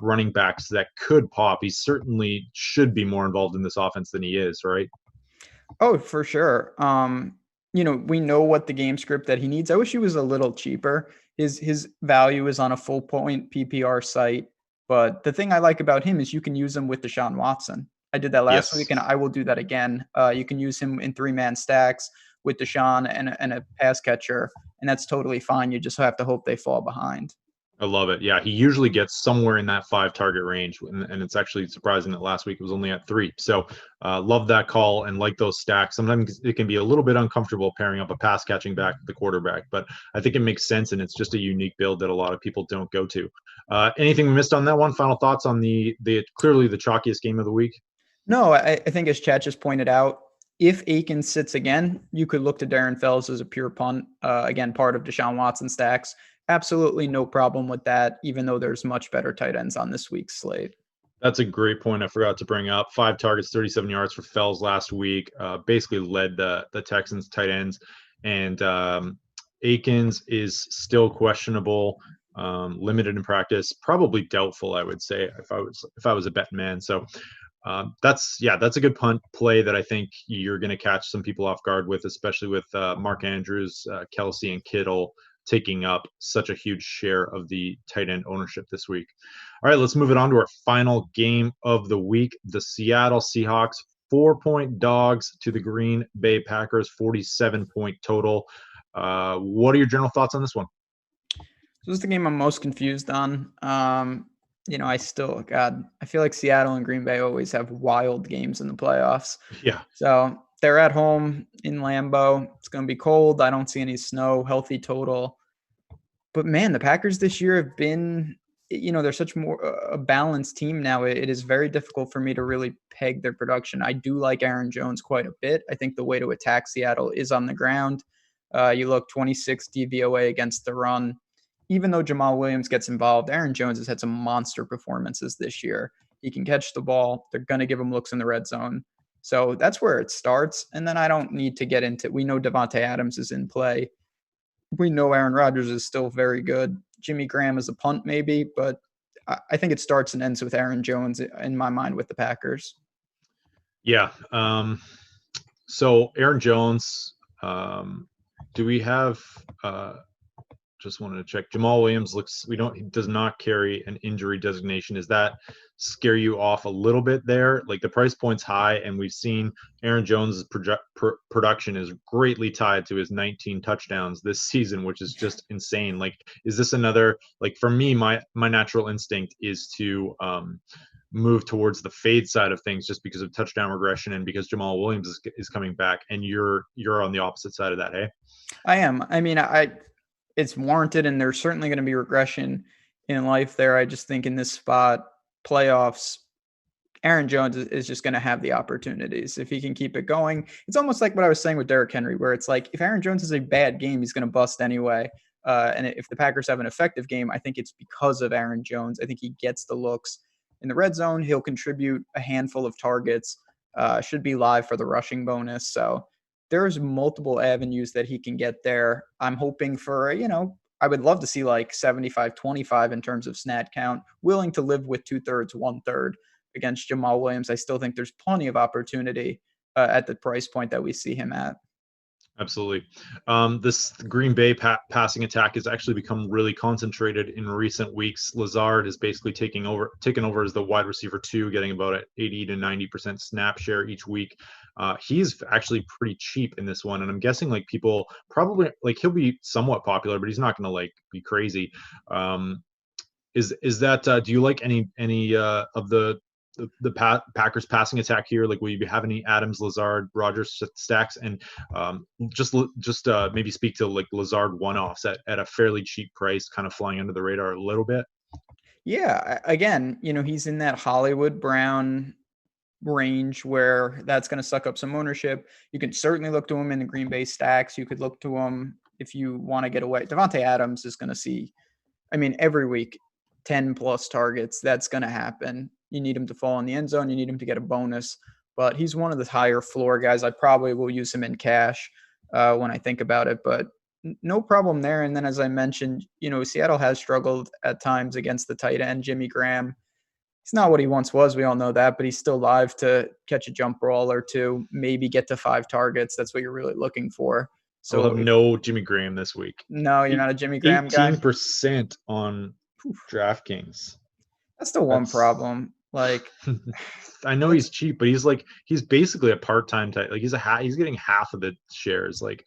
running backs that could pop. He certainly should be more involved in this offense than he is, right? Oh, for sure. We know what the game script that he needs. I wish he was a little cheaper. His value is on a full point PPR site, but the thing I like about him is you can use him with Deshaun Watson. I did that last week, Yes. and I will do that again. You can use him in 3-man stacks with Deshaun and a pass catcher, and that's totally fine. You just have to hope they fall behind. I love it. Yeah, he usually gets somewhere in that 5 target range, and it's actually surprising that last week it was only at 3. So, love that call and like those stacks. Sometimes it can be a little bit uncomfortable pairing up a pass catching back with the quarterback, but I think it makes sense, and it's just a unique build that a lot of people don't go to. Anything we missed on that one? Final thoughts on the clearly the chalkiest game of the week? No, I think as Chad just pointed out, if Aiken sits again, you could look to Darren Fells as a pure punt. Again, part of Deshaun Watson stacks. Absolutely no problem with that, even though there's much better tight ends on this week's slate. That's a great point I forgot to bring up. 5 targets, 37 yards for Fells last week. Basically led the Texans tight ends. And Akins is still questionable, limited in practice, probably doubtful, I would say, if I was a bet man. So that's a good punt play that I think you're going to catch some people off guard with, especially with Mark Andrews, Kelce, and Kittle taking up such a huge share of the tight end ownership this week. All right, let's move it on to our final game of the week. The Seattle Seahawks, 4-point dogs to the Green Bay Packers, 47-point total. What are your general thoughts on this one? This is the game I'm most confused on. I feel like Seattle and Green Bay always have wild games in the playoffs. Yeah. So they're at home in Lambeau. It's going to be cold. I don't see any snow, healthy total. But man, the Packers this year have been, they're such more a balanced team now. It is very difficult for me to really peg their production. I do like Aaron Jones quite a bit. I think the way to attack Seattle is on the ground. You look 26 DVOA against the run. Even though Jamal Williams gets involved, Aaron Jones has had some monster performances this year. He can catch the ball. They're going to give him looks in the red zone. So that's where it starts. And then I don't need to get into, we know Devontae Adams is in play. We know Aaron Rodgers is still very good. Jimmy Graham is a punt maybe, but I think it starts and ends with Aaron Jones in my mind with the Packers. Yeah. So Aaron Jones, do we have just wanted to check. Jamal Williams he does not carry an injury designation. Does that scare you off a little bit there? Like the price point's high, and we've seen Aaron Jones' production is greatly tied to his 19 touchdowns this season, which is just insane. Like, is this another, like for me, my natural instinct is to move towards the fade side of things just because of touchdown regression and because Jamal Williams is coming back, and you're on the opposite side of that, hey? I am. I mean, it's warranted, and there's certainly going to be regression in life there. I just think in this spot, playoffs, Aaron Jones is just going to have the opportunities if he can keep it going. It's almost like what I was saying with Derrick Henry, where it's like if Aaron Jones has a bad game, he's going to bust anyway. And if the Packers have an effective game, I think it's because of Aaron Jones. I think he gets the looks in the red zone. He'll contribute a handful of targets, should be live for the rushing bonus. So there's multiple avenues that he can get there. I'm hoping for, I would love to see like 75-25 in terms of snap count, willing to live with 2/3, 1/3 against Jamal Williams. I still think there's plenty of opportunity at the price point that we see him at. Absolutely. This Green Bay passing attack has actually become really concentrated in recent weeks. Lazard is basically taken over as the wide receiver 2, getting about an 80 to 90% snap share each week. He's actually pretty cheap in this one, and I'm guessing like people probably like he'll be somewhat popular, but he's not going to like be crazy. Is that do you like any of the Packers passing attack here? Like, will you have any Adams, Lazard, Rodgers stacks? And just maybe speak to like Lazard one-offs at a fairly cheap price, kind of flying under the radar a little bit. Yeah, again, he's in that Hollywood Brown range where that's going to suck up some ownership. You can certainly look to him in the Green Bay stacks. You could look to him if you want to get away. Devontae Adams is going to see, every week, 10 plus targets. That's going to happen. You need him to fall in the end zone. You need him to get a bonus. But he's one of the higher floor guys. I probably will use him in cash when I think about it. But no problem there. And then, as I mentioned, Seattle has struggled at times against the tight end, Jimmy Graham. He's not what he once was. We all know that. But he's still live to catch a jump ball or two, maybe get to 5 targets. That's what you're really looking for. So we'll have no Jimmy Graham this week. No, you're not a Jimmy Graham 18% guy. 18% on DraftKings. That's the one problem. Like, I know he's cheap, but he's basically a part-time type. Like he's getting half of the shares. Like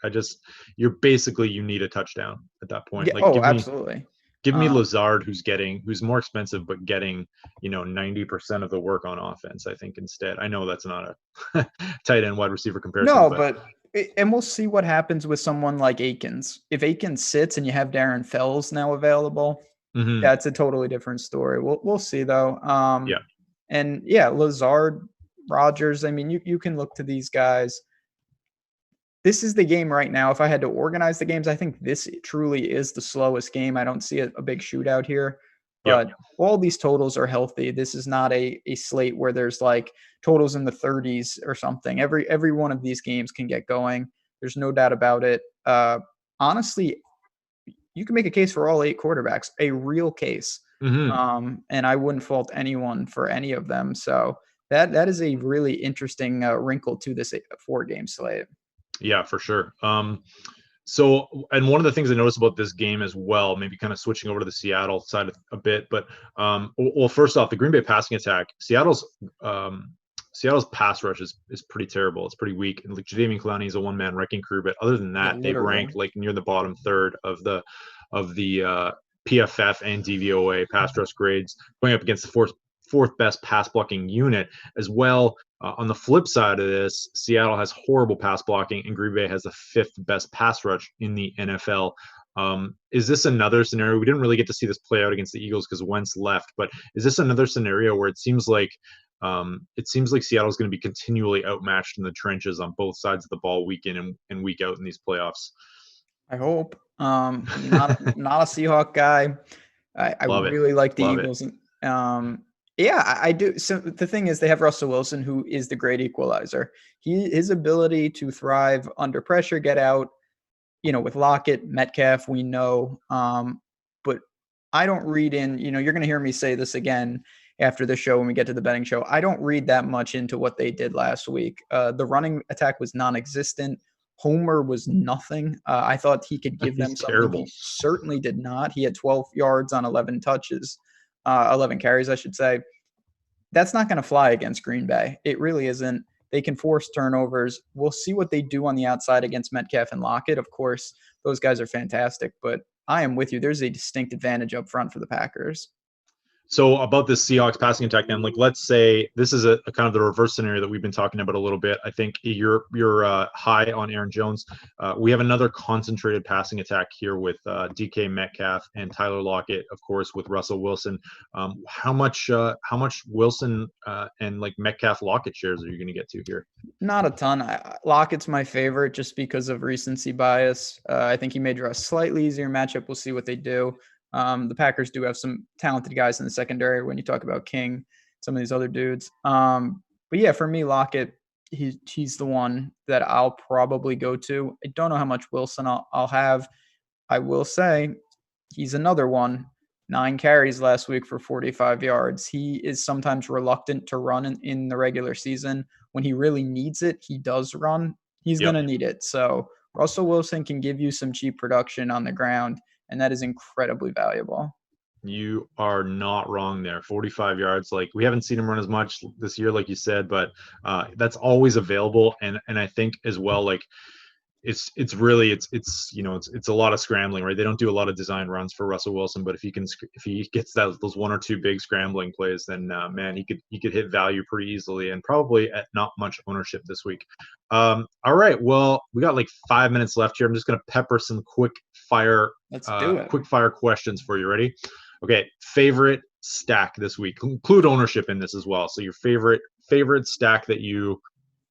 you need a touchdown at that point. Yeah, like absolutely. Give me Lazard, who's more expensive, but getting 90% of the work on offense. I think instead. I know that's not a tight end wide receiver comparison. No, and we'll see what happens with someone like Akins. If Akins sits and you have Darren Fells now available, that's a totally different story. We'll see though. And Lazard, Rodgers. You can look to these guys. This is the game right now. If I had to organize the games, I think this truly is the slowest game. I don't see a big shootout here, but all these totals are healthy. This is not a slate where there's like totals in the 30s or something. Every one of these games can get going. There's no doubt about it. Honestly, you can make a case for all 8 quarterbacks, a real case. And I wouldn't fault anyone for any of them. So that is a really interesting wrinkle to this 4-game slate. Yeah, for sure. So, and one of the things I noticed about this game as well, maybe kind of switching over to the Seattle side a bit, but well, first off, the Green Bay passing attack, Seattle's pass rush is pretty terrible. It's pretty weak. And like Jadeveon Clowney is a one-man wrecking crew, but other than that, they rank like near the bottom third of the PFF and DVOA pass rush grades, going up against the fourth best pass blocking unit as well. On the flip side of this, Seattle has horrible pass blocking, and Green Bay has the 5th best pass rush in the NFL. Is this another scenario? We didn't really get to see this play out against the Eagles because Wentz left, but is this another scenario where it seems like Seattle's going to be continually outmatched in the trenches on both sides of the ball week in and week out in these playoffs? I hope. Not a Seahawk guy. I really like the Eagles. Yeah, I do. So the thing is, they have Russell Wilson, who is the great equalizer. His ability to thrive under pressure, get out, with Lockett, Metcalf, we know. But I don't read in, you're going to hear me say this again after the show when we get to the betting show. I don't read that much into what they did last week. The running attack was non-existent. Homer was nothing. I thought he could give them something. Terrible. He certainly did not. He had 12 yards on 11 touches. 11 carries, I should say. That's not going to fly against Green Bay. It really isn't. They can force turnovers. We'll see what they do on the outside against Metcalf and Lockett. Of course, those guys are fantastic, but I am with you. There's a distinct advantage up front for the Packers. So about this Seahawks passing attack, then, like, let's say this is a kind of the reverse scenario that we've been talking about a little bit. I think you're high on Aaron Jones. We have another concentrated passing attack here with DK Metcalf and Tyler Lockett, of course, with Russell Wilson. How much Wilson and like Metcalf Lockett shares are you going to get to here? Not a ton. Lockett's my favorite just because of recency bias. I think he may draw a slightly easier matchup. We'll see what they do. The Packers do have some talented guys in the secondary when you talk about King, some of these other dudes. But yeah, for me, Lockett, he's the one that I'll probably go to. I don't know how much Wilson I'll have. I will say he's another one. 9 carries last week for 45 yards. He is sometimes reluctant to run in the regular season. When he really needs it, he does run. He's going to need it. So Russell Wilson can give you some cheap production on the ground, and that is incredibly valuable. You are not wrong there. 45 yards. Like, we haven't seen him run as much this year, like you said, but that's always available. And I think as well, like, it's really it's a lot of scrambling, right? They don't do a lot of design runs for Russell Wilson, but if he gets those one or two big scrambling plays, then man, he could hit value pretty easily, and probably at not much ownership this week. All right, well, we got like 5 minutes left here. I'm just gonna pepper some quick fire questions for you. Ready? Okay, favorite stack this week. Include ownership in this as well. So your favorite stack that you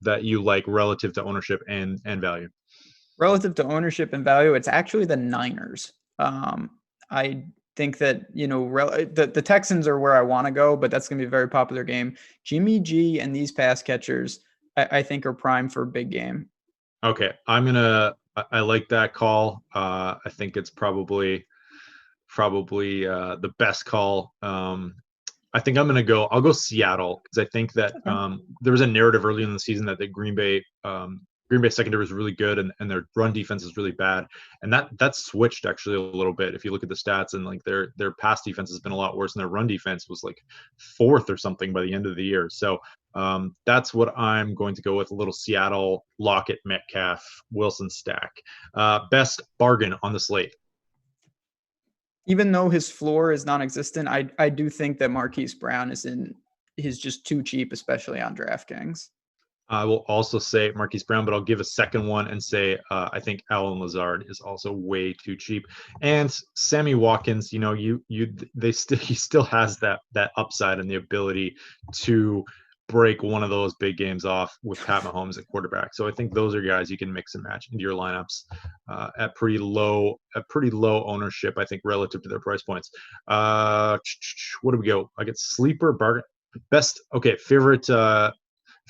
like relative to ownership and value. Relative to ownership and value, it's actually the Niners. I think that, the Texans are where I want to go, but that's going to be a very popular game. Jimmy G and these pass catchers, I think, are prime for a big game. Okay, I like that call. I think it's probably the best call. I think I'll go Seattle, because I think that there was a narrative early in the season that the Green Bay secondary was really good, and their run defense is really bad, and that switched actually a little bit. If you look at the stats, and like their pass defense has been a lot worse, and their run defense was like 4th or something by the end of the year. So that's what I'm going to go with, a little Seattle Lockett Metcalf Wilson stack. Best bargain on the slate. Even though his floor is non-existent, I do think that Marquise Brown is just too cheap, especially on DraftKings. I will also say Marquise Brown, but I'll give a second one and say I think Allen Lazard is also way too cheap. And Sammy Watkins, he still has that upside and the ability to break one of those big games off with Pat Mahomes at quarterback. So I think those are guys you can mix and match into your lineups at pretty low ownership, I think, relative to their price points. What do we go? I get sleeper bargain best. Okay, favorite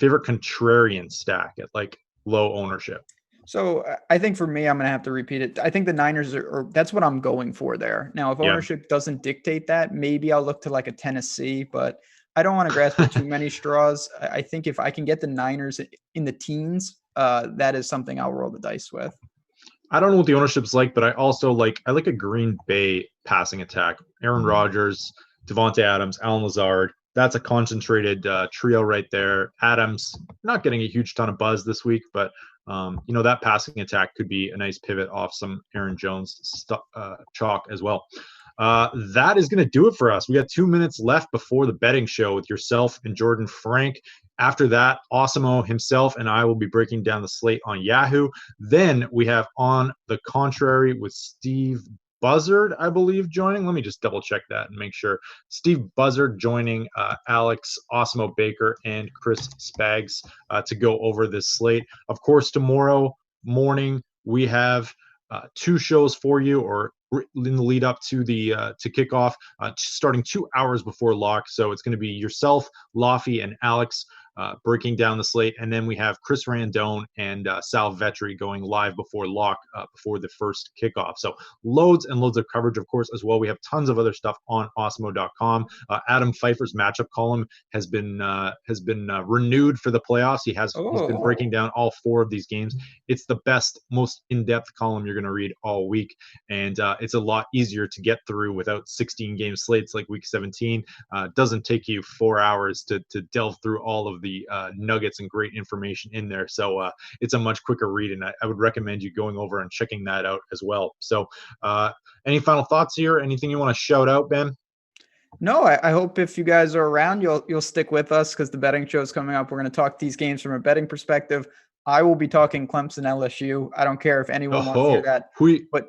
contrarian stack at like low ownership. So I think for me, I'm going to have to repeat it. I think the Niners that's what I'm going for there. Now, if ownership doesn't dictate that, maybe I'll look to like a Tennessee, but I don't want to grasp at too many straws. I think if I can get the Niners in the teens, that is something I'll roll the dice with. I don't know what the ownership's like, but I also like a Green Bay passing attack. Aaron Rodgers, Devontae Adams, Allen Lazard. That's a concentrated trio right there. Adams not getting a huge ton of buzz this week, but that passing attack could be a nice pivot off some Aaron Jones chalk as well. That is going to do it for us. We got 2 minutes left before the betting show with yourself and Jordan Frank. After that, Osimo himself and I will be breaking down the slate on Yahoo. Then we have On the Contrary with Steve Buzzard, I believe, joining. Let me just double check that and make sure. Steve Buzzard joining Alex Osimo Baker and Chris Spags to go over this slate. Of course, tomorrow morning we have 2 shows for you, or in the lead up to the to kickoff, starting 2 hours before lock. So it's going to be yourself, Laffy, and Alex breaking down the slate, and then we have Chris Randone and Sal Vetri going live before lock, before the first kickoff. So loads and loads of coverage, of course, as well. We have tons of other stuff on Osmo.com. Adam Pfeiffer's matchup column has been renewed for the playoffs. He's been breaking down all 4 of these games. It's the best, most in-depth column you're going to read all week, and it's a lot easier to get through without 16 game slates like week 17. Doesn't take you 4 hours to delve through all of the nuggets and great information in there. So it's a much quicker read, and I would recommend you going over and checking that out as well. So any final thoughts here? Anything you want to shout out, Ben? No, I hope if you guys are around, you'll stick with us because the betting show is coming up. We're going to talk these games from a betting perspective. I will be talking Clemson LSU. I don't care if anyone wants to hear Oh, that, but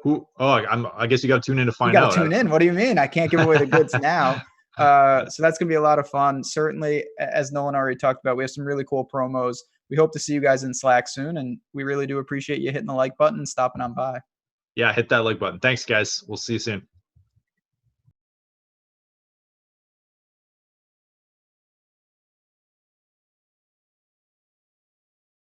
I guess you got to tune in to you find got to out. tune in. What do you mean? I can't give away the goods now. So that's going to be a lot of fun. Certainly, as Nolan already talked about, we have some really cool promos. We hope to see you guys in Slack soon, and we really do appreciate you hitting the like button and stopping on by. Yeah, hit that like button. Thanks, guys. We'll see you soon.